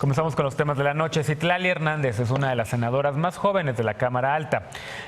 Comenzamos con los temas de la noche. Citlali Hernández es una de las senadoras más jóvenes de la Cámara Alta.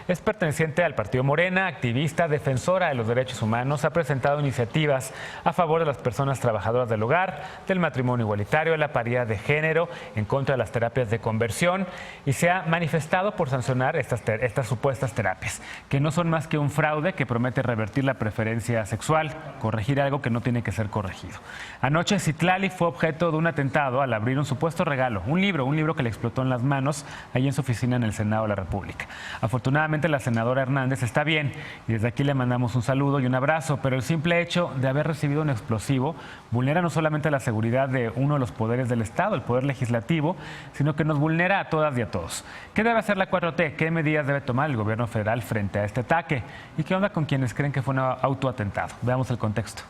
Es perteneciente al Partido Morena, activista, defensora de los derechos humanos. Ha presentado iniciativas a favor de las personas trabajadoras del hogar, del matrimonio igualitario, de la paridad de género, en contra de las terapias de conversión y se ha manifestado por sancionar estas supuestas terapias, que no son más que un fraude que promete revertir la preferencia sexual, corregir algo que no tiene que ser corregido. Anoche Citlali fue objeto de un atentado al abrir un supuesto regalo, un libro que le explotó en las manos allí en su oficina en el Senado de la República. Afortunadamente la senadora Hernández está bien y desde aquí le mandamos un saludo y un abrazo, pero el simple hecho de haber recibido un explosivo vulnera no solamente la seguridad de uno de los poderes del Estado, el poder legislativo, sino que nos vulnera a todas y a todos. ¿Qué debe hacer la 4T? ¿Qué medidas debe tomar el gobierno federal frente a este ataque? ¿Y qué onda con quienes creen que fue un autoatentado? Veamos el contexto.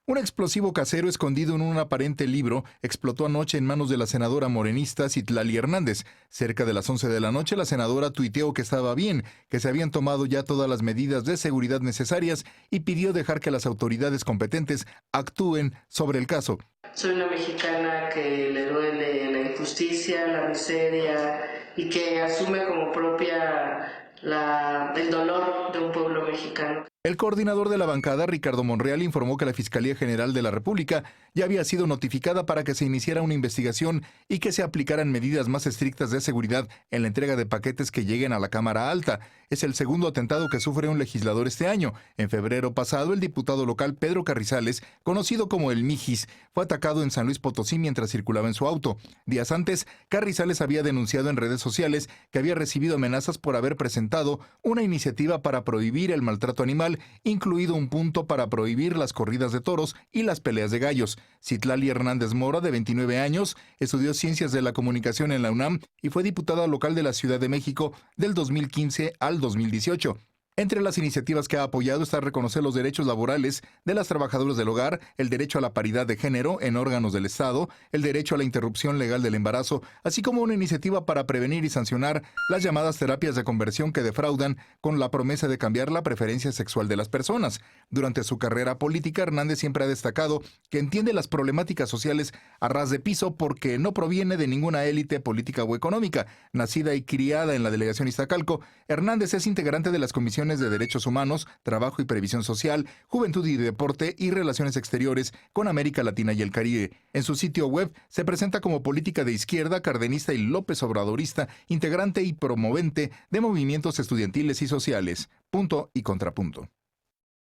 Un explosivo casero escondido en un aparente libro explotó anoche en manos de la senadora morenista Citlali Hernández. Cerca de las 11 de la noche, la senadora tuiteó que estaba bien, que se habían tomado ya todas las medidas de seguridad necesarias y pidió dejar que las autoridades competentes actúen sobre el caso. Soy una mexicana que le duele la injusticia, la miseria y que asume como propia el dolor de un pueblo mexicano. El coordinador de la bancada, Ricardo Monreal, informó que la Fiscalía General de la República ya había sido notificada para que se iniciara una investigación y que se aplicaran medidas más estrictas de seguridad en la entrega de paquetes que lleguen a la Cámara Alta. Es el segundo atentado que sufre un legislador este año. En febrero pasado, el diputado local Pedro Carrizales, conocido como el Mijis, fue atacado en San Luis Potosí mientras circulaba en su auto. Días antes, Carrizales había denunciado en redes sociales que había recibido amenazas por haber presentado una iniciativa para prohibir el maltrato animal, incluido un punto para prohibir las corridas de toros y las peleas de gallos. Citlali Hernández Mora, de 29 años, estudió Ciencias de la Comunicación en la UNAM y fue diputada local de la Ciudad de México del 2015 al 2018. Entre las iniciativas que ha apoyado está reconocer los derechos laborales de las trabajadoras del hogar, el derecho a la paridad de género en órganos del Estado, el derecho a la interrupción legal del embarazo, así como una iniciativa para prevenir y sancionar las llamadas terapias de conversión que defraudan con la promesa de cambiar la preferencia sexual de las personas. Durante su carrera política, Hernández siempre ha destacado que entiende las problemáticas sociales a ras de piso porque no proviene de ninguna élite política o económica. Nacida y criada en la delegación Iztacalco, Hernández es integrante de las comisiones de Derechos Humanos, Trabajo y Previsión Social, Juventud y Deporte y Relaciones Exteriores con América Latina y el Caribe. En su sitio web se presenta como política de izquierda, cardenista y López Obradorista, integrante y promovente de movimientos estudiantiles y sociales. Punto y contrapunto.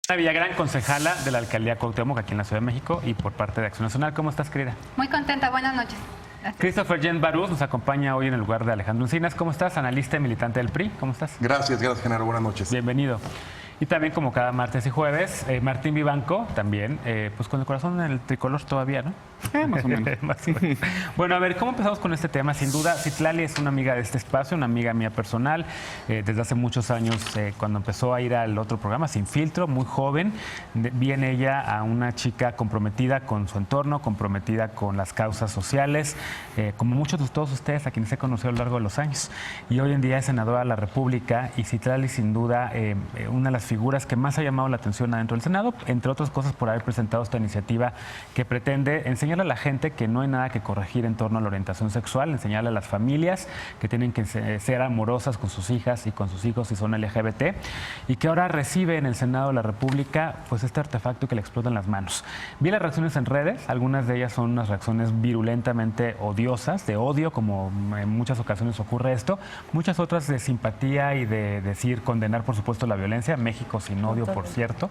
Ana Villagrán, concejala de la Alcaldía Cuauhtémoc aquí en la Ciudad de México y por parte de Acción Nacional. ¿Cómo estás, querida? Muy contenta, buenas noches. Christopher Jen Barús nos acompaña hoy en el lugar de Alejandro Encinas. ¿Cómo estás? Analista y militante del PRI. ¿Cómo estás? Gracias, Genaro. Buenas noches. Bienvenido. Y también, como cada martes y jueves, Martín Vivanco, también, pues con el corazón en el tricolor todavía, ¿no? Más o menos. Más o menos. Bueno, a ver, ¿cómo empezamos con este tema? Sin duda, Citlali es una amiga de este espacio, una amiga mía personal, desde hace muchos años, cuando empezó a ir al otro programa, Sin Filtro, muy joven, vi en ella a una chica comprometida con su entorno, comprometida con las causas sociales, como muchos de todos ustedes a quienes he conocido a lo largo de los años. Y hoy en día es senadora de la República y Citlali, sin duda, una de las figuras que más ha llamado la atención adentro del Senado, entre otras cosas por haber presentado esta iniciativa que pretende enseñarle a la gente que no hay nada que corregir en torno a la orientación sexual, enseñarle a las familias que tienen que ser amorosas con sus hijas y con sus hijos si son LGBT, y que ahora recibe en el Senado de la República pues este artefacto que le explota en las manos. Vi las reacciones en redes, algunas de ellas son unas reacciones virulentamente odiosas, de odio, como en muchas ocasiones ocurre esto, muchas otras de simpatía y de decir, condenar por supuesto la violencia, México sin odio, por cierto,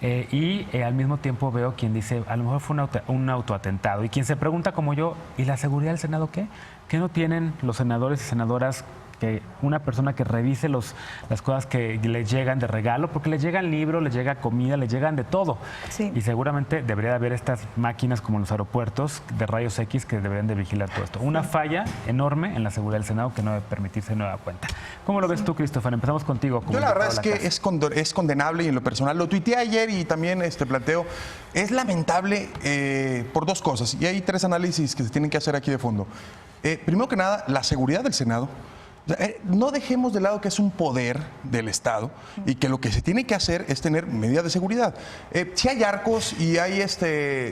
al mismo tiempo veo quien dice, a lo mejor fue un autoatentado, y quien se pregunta como yo, ¿y la seguridad del Senado qué? ¿Qué no tienen los senadores y senadoras que una persona que revise las cosas que les llegan de regalo? Porque les llegan libros, les llega comida, les llegan de todo. Sí. Y seguramente debería de haber estas máquinas como en los aeropuertos de rayos X que deberían de vigilar todo esto. Una falla enorme en la seguridad del Senado que no debe permitirse nueva cuenta. ¿Cómo lo ves tú, Christopher? Empezamos contigo. Yo la verdad es que es condenable, y en lo personal lo tuiteé ayer y también planteo, es lamentable por dos cosas, y hay tres análisis que se tienen que hacer aquí de fondo. Primero que nada, la seguridad del Senado No dejemos de lado que es un poder del Estado y que lo que se tiene que hacer es tener medidas de seguridad. Sí hay arcos y hay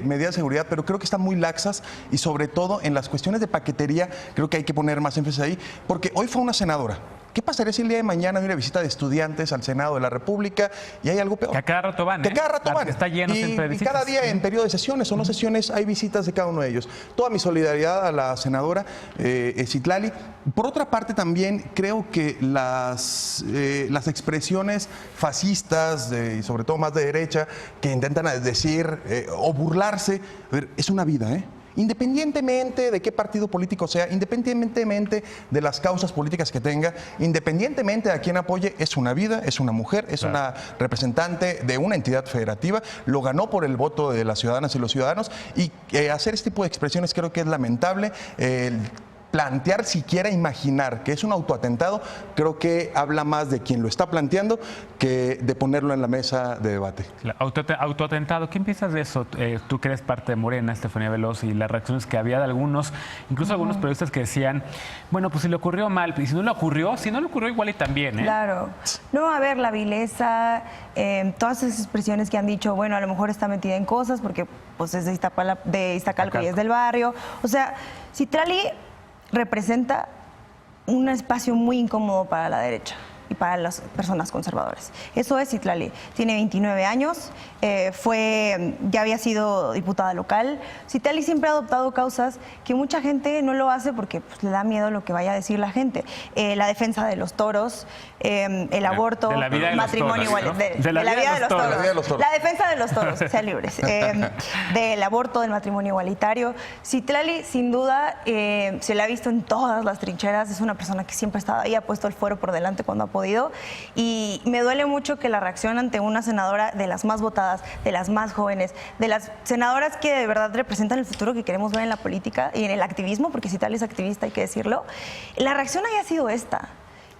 medidas de seguridad, pero creo que están muy laxas y sobre todo en las cuestiones de paquetería creo que hay que poner más énfasis ahí, porque hoy fue una senadora. ¿Qué pasaría si el día de mañana hay una visita de estudiantes al Senado de la República y hay algo peor? Que a cada rato van, Que cada rato van. Está lleno siempre de Y visitas. cada día en periodo de sesiones o no sesiones hay visitas de cada uno de ellos. Toda mi solidaridad a la senadora Citlali. Por otra parte también creo que las expresiones fascistas y sobre todo más de derecha que intentan decir o burlarse, a ver, es una vida, independientemente de qué partido político sea, independientemente de las causas políticas que tenga, independientemente de a quién apoye, es una vida, es una mujer, es una representante de una entidad federativa, lo ganó por el voto de las ciudadanas y los ciudadanos, y hacer este tipo de expresiones creo que es lamentable. Plantear, siquiera imaginar que es un autoatentado, creo que habla más de quien lo está planteando que de ponerlo en la mesa de debate. Autoatentado, ¿qué piensas de eso? Tú que eres parte de Morena, Estefanía Veloz, y las reacciones que había de algunos, incluso algunos periodistas que decían, bueno, pues si le ocurrió mal, y si no le ocurrió igual y también, Claro. No, a ver, la vileza, todas esas expresiones que han dicho, bueno, a lo mejor está metida en cosas porque pues es de Iztacalco y es del barrio. O sea, Citlali representa un espacio muy incómodo para la derecha y para las personas conservadoras. Eso es Citlali. Tiene 29 años, ya había sido diputada local. Citlali siempre ha adoptado causas que mucha gente no lo hace porque pues, le da miedo lo que vaya a decir la gente. La defensa de los toros, el aborto, matrimonio igual. De la vida de los toros. La defensa de los toros, sean libres. Del aborto, del matrimonio igualitario. Citlali, sin duda, se la ha visto en todas las trincheras. Es una persona que siempre ha estado ahí, ha puesto el fuero por delante cuando ha podido, y me duele mucho que la reacción ante una senadora de las más votadas, de las más jóvenes, de las senadoras que de verdad representan el futuro que queremos ver en la política y en el activismo, porque Citlali es activista, hay que decirlo, la reacción haya sido esta,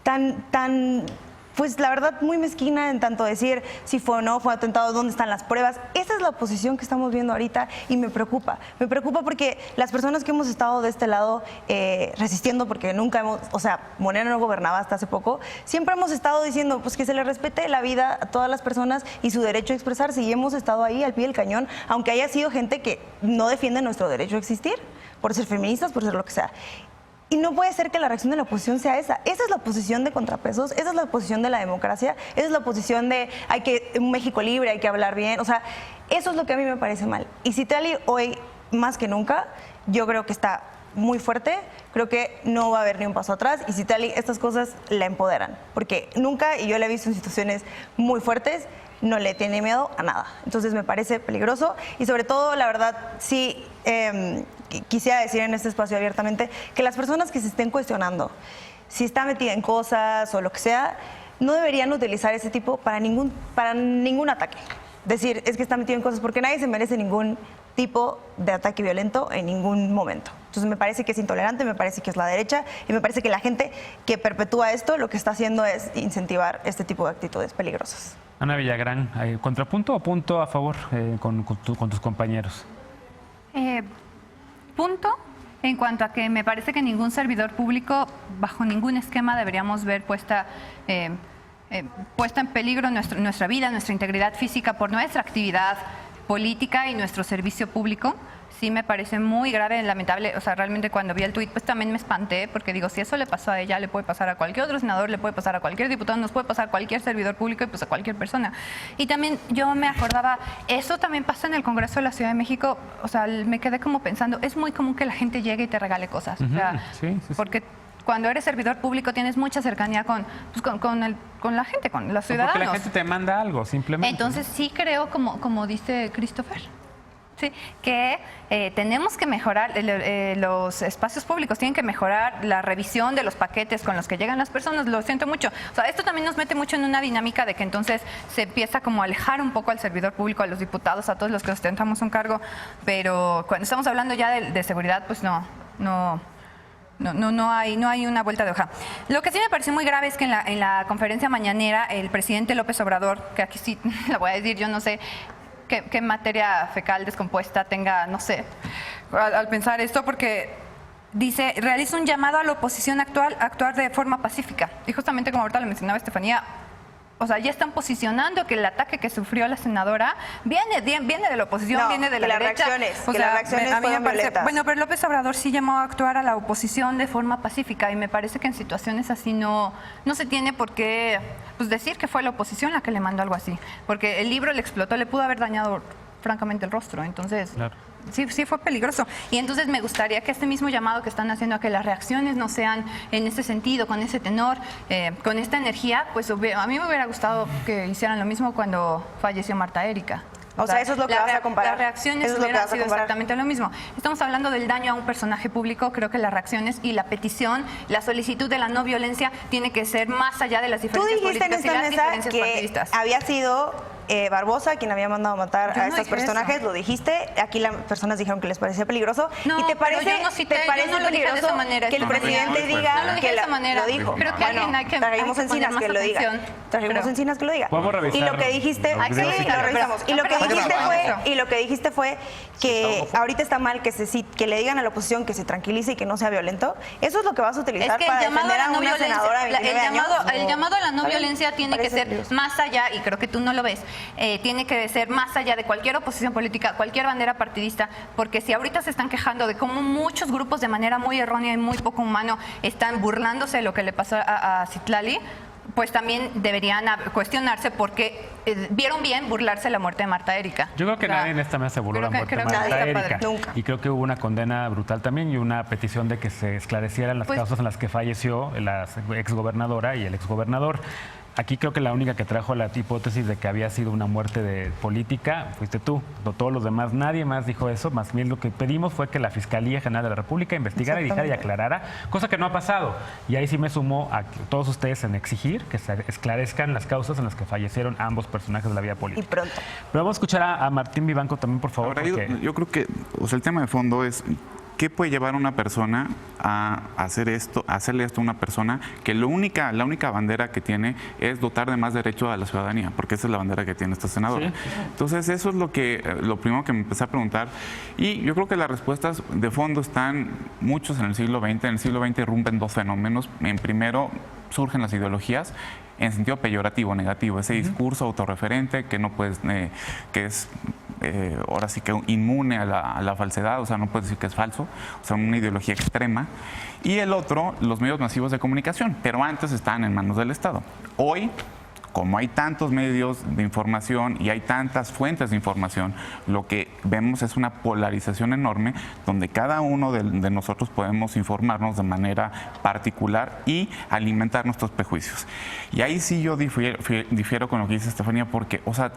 tan pues la verdad muy mezquina en tanto decir si fue o no, fue atentado, dónde están las pruebas. Esa es la oposición que estamos viendo ahorita y me preocupa. Me preocupa porque las personas que hemos estado de este lado resistiendo, porque nunca Morena no gobernaba hasta hace poco, siempre hemos estado diciendo pues que se le respete la vida a todas las personas y su derecho a expresarse, y hemos estado ahí al pie del cañón, aunque haya sido gente que no defiende nuestro derecho a existir, por ser feministas, por ser lo que sea. Y no puede ser que la reacción de la oposición sea esa. Esa es la oposición de contrapesos, esa es la oposición de la democracia, esa es la oposición de un México libre, hay que hablar bien. O sea, eso es lo que a mí me parece mal. Y Citlali hoy, más que nunca, yo creo que está muy fuerte, creo que no va a haber ni un paso atrás, y Citlali, estas cosas la empoderan, porque nunca, y yo la he visto en situaciones muy fuertes, no le tiene miedo a nada. Entonces me parece peligroso, y sobre todo, la verdad, sí quisiera decir en este espacio abiertamente que las personas que se estén cuestionando si está metida en cosas o lo que sea, no deberían utilizar ese tipo para ningún ataque. Decir, es que está metido en cosas, porque nadie se merece ningún tipo de ataque violento en ningún momento. Entonces me parece que es intolerante, me parece que es la derecha, y me parece que la gente que perpetúa esto lo que está haciendo es incentivar este tipo de actitudes peligrosas. Ana Villagrán, ¿contrapunto o punto a favor con tus compañeros? Punto en cuanto a que me parece que ningún servidor público, bajo ningún esquema, deberíamos ver puesta en peligro nuestra vida, nuestra integridad física por nuestra actividad política y nuestro servicio público. Sí me parece muy grave, lamentable. O sea, realmente cuando vi el tuit, pues también me espanté, porque digo, si eso le pasó a ella, le puede pasar a cualquier otro senador, le puede pasar a cualquier diputado, nos puede pasar a cualquier servidor público y pues a cualquier persona. Y también yo me acordaba, eso también pasa en el Congreso de la Ciudad de México. O sea, me quedé como pensando, es muy común que la gente llegue y te regale cosas. O sea, sí. Porque cuando eres servidor público tienes mucha cercanía con la gente, con los ciudadanos. Porque la gente te manda algo, simplemente. Entonces sí creo, como dice Christopher, sí, que tenemos que mejorar los espacios públicos, tienen que mejorar la revisión de los paquetes con los que llegan las personas. Lo siento mucho. O sea, esto también nos mete mucho en una dinámica de que entonces se empieza como a alejar un poco al servidor público, a los diputados, a todos los que ostentamos un cargo, pero cuando estamos hablando ya de seguridad, pues no hay una vuelta de hoja. Lo que sí me pareció muy grave es que en la conferencia mañanera el presidente López Obrador, que aquí sí la voy a decir, yo no sé qué materia fecal descompuesta tenga, no sé, al pensar esto, porque dice, realiza un llamado a la oposición actual a actuar de forma pacífica. Y justamente como ahorita lo mencionaba Estefanía, o sea, ya están posicionando que el ataque que sufrió la senadora viene de la oposición, No, viene de la las derecha. reacciones, O que sea, las reacciones a mí me fueron parece, violentas. bueno, pero López Obrador sí llamó a actuar a la oposición de forma pacífica y me parece que en situaciones así no se tiene por qué pues, decir que fue la oposición la que le mandó algo así, porque el libro le explotó, le pudo haber dañado francamente el rostro, entonces... Claro. Sí, sí fue peligroso. Y entonces me gustaría que este mismo llamado que están haciendo a que las reacciones no sean en ese sentido, con ese tenor, con esta energía, pues a mí me hubiera gustado que hicieran lo mismo cuando falleció Marta Erika. O sea, eso es lo que vas a comparar. Las reacciones Eso es lo que hubieran vas a sido comparar. exactamente lo mismo. Estamos hablando del daño a un personaje público. Creo que las reacciones y la petición, la solicitud de la no violencia tiene que ser más allá de las Tú diferencias dijiste en políticas y esta las mesa diferencias que partidistas. había sido Barbosa quien había mandado matar Yo a no estos dije personajes, eso. lo dijiste. Aquí las personas dijeron que les parecía peligroso. No, ¿Y te pero parece, yo no cité, te yo parece no lo dije de peligroso esa manera, que el Estefanía. presidente No, diga no lo dije que de esa manera. lo dijo? Creo que Bueno, alguien hay que trajimos poner Encinas más que lo diga. atención. Trajimos Pero- Encinas que lo diga. Podemos revisar Y lo que dijiste, los videos, sí, si lo quieres. revisamos. Y lo que Pero- dijiste pero- fue, y lo que dijiste fue que ahorita está mal que le digan a la oposición que se tranquilice y que no sea violento. Eso es lo que vas a Es utilizar que el para llamado a defender la a no una violencia, senadora de 29 años. el llamado a la no Está bien, violencia tiene que parece ser peligroso. más allá, y creo que tú no lo ves, tiene que ser más allá de cualquier oposición política, cualquier bandera partidista, porque si ahorita se están quejando de cómo muchos grupos de manera muy errónea y muy poco humano están burlándose de lo que le pasó a Citlali, pues también deberían cuestionarse porque vieron bien burlarse de la muerte de Marta Erika. Yo creo que O sea, nadie en esta mesa se burló de la creo muerte que de Marta nadie está Erika. padre. Nunca. Y creo que hubo una condena brutal también y una petición de que se esclarecieran las Pues- causas en las que falleció la exgobernadora y el exgobernador. Aquí creo que la única que trajo la hipótesis de que había sido una muerte de política fuiste tú. Todos los demás, nadie más dijo eso. Más bien lo que pedimos fue que la Fiscalía General de la República investigara y dijera y aclarara, cosa que no ha pasado. Y ahí sí me sumo a todos ustedes en exigir que se esclarezcan las causas en las que fallecieron ambos personajes de la vida Y política. pronto. Pero vamos a escuchar a Martín Vivanco también, por favor. Ahora, porque- yo creo que el tema de fondo es ¿qué puede llevar a una persona a hacerle esto a una persona que la única bandera que tiene es dotar de más derecho a la ciudadanía? Porque esa es la bandera que tiene esta senadora. Entonces, eso es lo primero que me empecé a preguntar. Y yo creo que las respuestas de fondo están muchos en el siglo XX. En el siglo XX irrumpen dos fenómenos. En primero, surgen las ideologías en sentido peyorativo, negativo. Ese discurso autorreferente que no puedes, que es ahora sí que inmune a la falsedad, o sea, no puedes decir que es falso, o sea, una ideología extrema. Y el otro, los medios masivos de comunicación, pero antes estaban en manos del Estado. Hoy, como hay tantos medios de información y hay tantas fuentes de información, lo que vemos es una polarización enorme donde cada uno de nosotros podemos informarnos de manera particular y alimentar nuestros prejuicios. Y ahí sí yo difiero con lo que dice Estefanía, porque, o sea,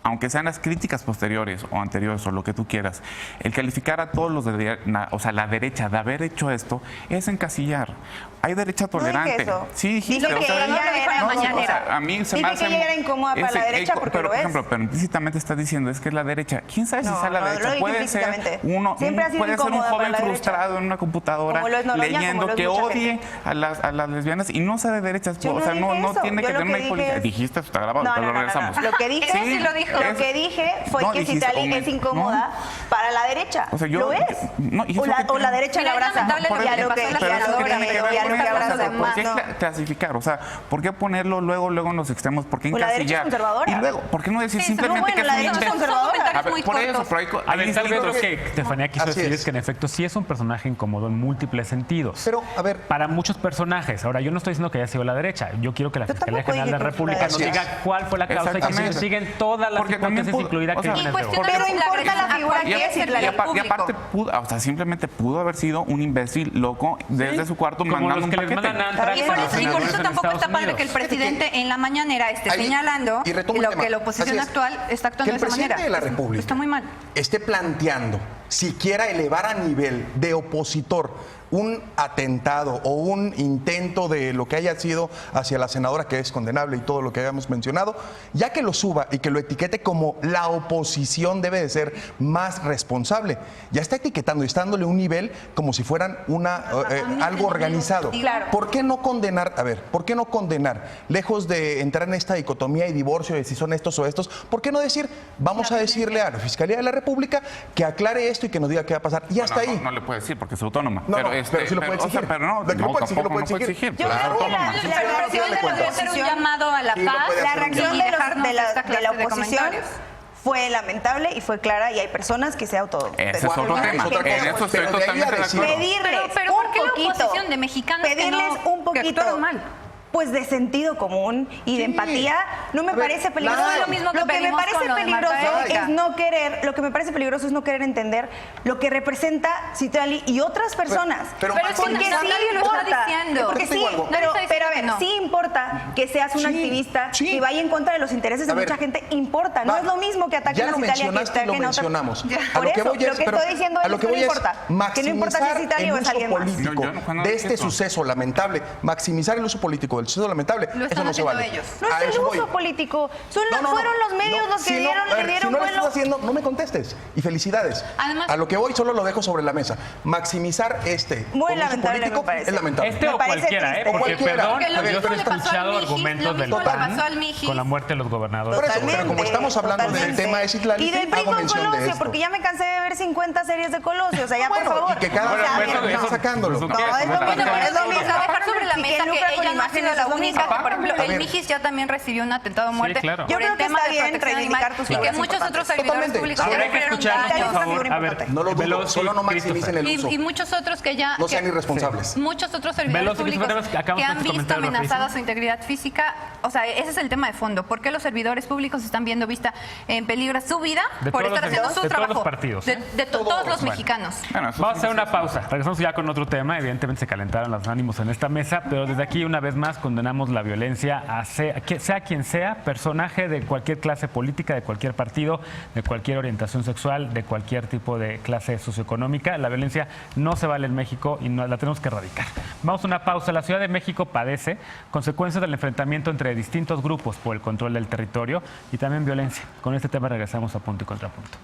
aunque sean las críticas posteriores o anteriores o lo que tú quieras, el calificar a todos los la derecha de haber hecho esto es encasillar. Hay derecha tolerante. eso. Sí, dijiste. Dije que ella era mañanera. a mí se me Dije hace... que ella era incómoda para la derecha porque pero, lo por es. ejemplo, pero implícitamente estás diciendo es que es la derecha. ¿Quién sabe si No, es la no, lo derecha? dije Puede ser implícitamente. Siempre ha sido puede ser un incómoda para joven la derecha. frustrado en una computadora Como lo es Noroña, como leyendo lo es que mucha odie gente. a las lesbianas y no sea de derechas. Yo O no sea, dije no eso. tiene Yo que lo tener que una dije política. es- Dijiste, está grabado, No, pero no, lo no, no, regresamos. no. Lo que dije, Sí lo dijo. Lo que dije fue No, que dijiste, Citlali es incómoda para la derecha. O sea, yo- ¿Lo es? no, y o, eso que o la tiene- derecha la Mira, es abraza. lamentable lo Y a que lo le que pasó a la Pero eso senadora, que tiene que pero ver ya con no eso, está hablando o sea, de ¿por qué más. clasificar? O sea, ¿por qué ponerlo luego en los extremos? ¿Por qué Pues la derecha es encasillar? conservadora. Y luego, ¿por qué no decir Sí, simplemente bueno, que la es un derecha es imbécil? conservadora. A ver, muy por eso, cortos. pero A ver, tal vez lo creo que Estefanía quiso Así decir es. es que en efecto sí es un personaje incómodo en múltiples sentidos. Pero, a ver, Para muchos personajes. Ahora, yo no estoy diciendo que haya sido la derecha. Yo quiero que la Yo Fiscalía tampoco General de la dije que fuera República nos la diga derecha. cuál fue la causa y que se Exactamente. investiguen todas las Porque también hipótesis, incluida o sea, crímenes de odio. Pero importa la figura que es Citlali. Y aparte, o sea, simplemente pudo haber sido un imbécil loco desde su cuarto Como mandando los un que les paquete. mandan Antrax Y a por los eso senadores en tampoco Estados está padre que el Unidos. presidente en la mañanera esté Ahí- señalando y retomo el lo tema. que la oposición Así es. actual está actuando Que de el esa presidente manera. de la República Está muy mal. esté planteando siquiera elevar a nivel de opositor un atentado o un intento de lo que haya sido hacia la senadora, que es condenable y todo lo que hayamos mencionado, ya que lo suba y que lo etiquete como la oposición debe de ser más responsable. Ya está etiquetando y está dándole un nivel como si fueran algo organizado. Claro. ¿Por qué no condenar? A ver, ¿por qué no condenar? Lejos de entrar en esta dicotomía y divorcio de si son estos o estos, ¿por qué no decir, vamos a decirle a la Fiscalía de la República que aclare esto y que nos diga qué va a pasar? Y hasta ahí. No le puede decir porque es autónoma. No, pero sí lo puede exigir. Pero no, ¿De que lo puede exigir? tampoco Lo no puede puede exigir. exigir. Yo pero es creo que autónoma. la Pero reacción sí de la puede hacer un oposición, llamado a la Sí, lo paz. puede la hacer. reacción Y de dejarnos de la esta clase de oposición comentarios. fue lamentable y fue clara, y hay personas que se auto... Ese es otro tema. otra cosa. En eso estoy Pero de ahí totalmente a de decir- acuerdo. Pedirles Pero ¿por qué un la poquito, oposición de mexicanos que pedirles no- un que poquito actuaron mal? pues de sentido común y de Sí. empatía, no me A ver, parece peligroso. claro. Lo mismo que Lo que me pedimos parece con lo de peligroso Marta Erika. es no querer, lo que me parece peligroso es no querer entender lo que representa Citlali y otras personas. Pero es que porque nadie sí lo está importa, diciendo. porque Te sí, digo algo. Nadie está pero a ver, diciendo que no. sí importa que seas un Sí, activista sí. y vaya en contra de los intereses de A ver, mucha gente, importa. No va, es lo mismo que ataquen ya a lo Citlali que mencionaste y lo ataquen a otra. mencionamos. Por A lo que eso, voy es, lo que pero estoy diciendo a es lo que que no voy es importa. Que no importa si es maximizar Citlali o el es uso alguien más. político Yo no de dije este eso. suceso lamentable, maximizar el uso político del suceso lamentable, Lo eso están no se vale. haciendo ellos. No A es el eso voy. uso político, No, fueron los medios los que si no, dieron, a ver, le dieron si no lo vuelo. estás haciendo, no me contestes. Y felicidades. Además- a lo que voy solo lo dejo sobre la mesa. Maximizar Muy con uso lamentable, político me parece. es lamentable. Este Me o parece cualquiera, triste. porque Cualquiera. perdón, Porque lo yo mismo he le pasó al escuchado Mijis, argumentos lo del mismo le PAN pasó al Mijis. con la muerte de los gobernadores. Por eso, pero Totalmente, como estamos hablando del totalmente. tema de Citlali, Y del hago PRI con mención de Colosio, esto. porque ya me cansé de ver 50 series de Colosio, o sea, ya Bueno, por favor. y que cada O sea, vez a ver, está no. sacándolo. Pues, No, es lo mismo, Bueno, pero es lo vamos mismo. a dejar sobre la Y mesa lucra que con ella no ha imágenes sido la es lo única. mismo. Que, por ejemplo, A el ver. Mijis ya también recibió un atentado a muerte claro. por Yo creo el que tema está de bien protección reivindicar animal. tus Y que figuras muchos otros servidores Totalmente. públicos Ahora ya hay que sufrieron escucharnos, daños. por favor. A ver, No lo dudo, Veloz y solo no maximicen el uso. Y muchos otros que ya... No sean que- irresponsables. Muchos otros servidores Veloz y públicos Christopher, acabamos que con han tu visto comentario, amenazada rapidísimo. su integridad física. O sea, ese es el tema de fondo. ¿Por qué los servidores públicos están viendo vista en peligro su vida De por todos estar los- haciendo su de todos trabajo? los partidos, De, ¿eh? de todos los mexicanos. Bueno, eso Vamos a sí, hacer una sí, pausa. Regresamos ya con otro tema. Evidentemente se calentaron los ánimos en esta mesa, pero desde aquí una vez más condenamos la violencia a sea quien sea, personaje de cualquier clase política, de cualquier partido, de cualquier orientación sexual, de cualquier tipo de clase socioeconómica. La violencia no se vale en México y la tenemos que erradicar. Vamos a una pausa. La Ciudad de México padece consecuencias del enfrentamiento entre distintos grupos por el control del territorio y también violencia. Con este tema regresamos a Punto y Contrapunto.